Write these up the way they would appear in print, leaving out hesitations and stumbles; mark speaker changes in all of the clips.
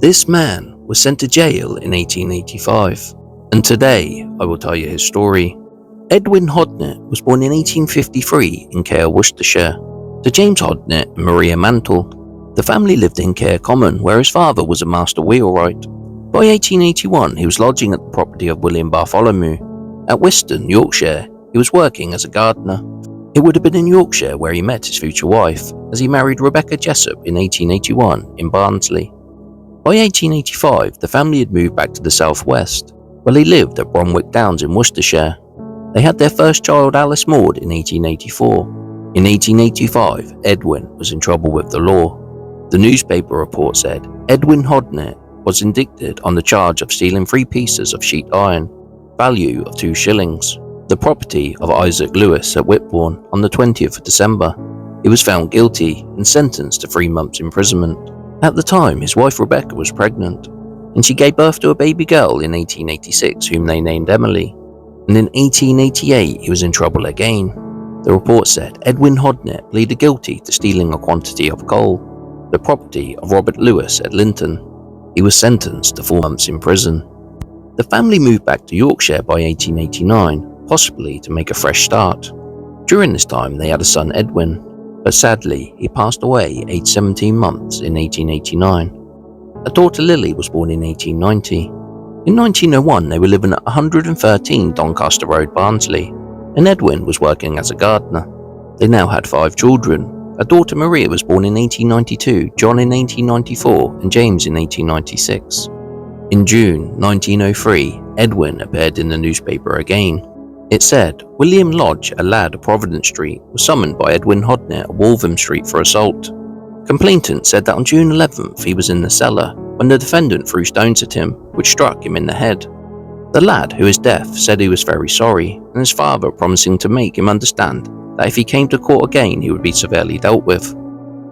Speaker 1: This man was sent to jail in 1885, and today I will tell you his story. Edwin Hodnett was born in 1853 in Care, Worcestershire, to James Hodnett and Maria Mantle. The family lived in Care Common, where his father was a master wheelwright. By 1881, he was lodging at the property of William Bartholomew. At Whiston, Yorkshire, he was working as a gardener. It would have been in Yorkshire where he met his future wife, as he married Rebecca Jessup in 1881 in Barnsley. By 1885, the family had moved back to the southwest, where they lived at Bromwick Downs in Worcestershire. They had their first child, Alice Maud, in 1884. In 1885, Edwin was in trouble with the law. The newspaper report said Edwin Hodnett was indicted on the charge of stealing 3 pieces of sheet iron, value of 2 shillings, the property of Isaac Lewis at Whitbourne on the 20th of December. He was found guilty and sentenced to 3 months' imprisonment. At the time, his wife Rebecca was pregnant, and she gave birth to a baby girl in 1886 whom they named Emily. And in 1888, he was in trouble again. The report said Edwin Hodnett pleaded guilty to stealing a quantity of coal, the property of Robert Lewis at Linton. He was sentenced to 4 months in prison. The family moved back to Yorkshire by 1889, possibly to make a fresh start. During this time, they had a son, Edwin, but sadly, he passed away aged 17 months in 1889. A daughter, Lily, was born in 1890. In 1901, they were living at 113 Doncaster Road, Barnsley, and Edwin was working as a gardener. They now had 5 children. A daughter, Maria, was born in 1892, John in 1894, and James in 1896. In June 1903, Edwin appeared in the newspaper again. It said William Lodge, a lad of Providence Street, was summoned by Edwin Hodnett of Waltham Street for assault. Complainant said that on June 11th he was in the cellar when the defendant threw stones at him, which struck him in the head. The lad, who is deaf, said he was very sorry, and his father promising to make him understand that if he came to court again he would be severely dealt with.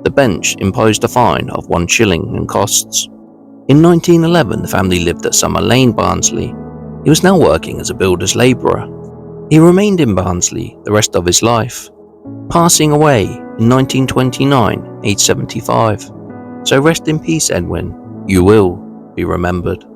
Speaker 1: The bench imposed a fine of 1 shilling and costs. In 1911, the family lived at Summer Lane, Barnsley. He was now working as a builder's labourer. He remained in Barnsley the rest of his life, passing away in 1929, aged 75. So rest in peace, Edwin. You will be remembered.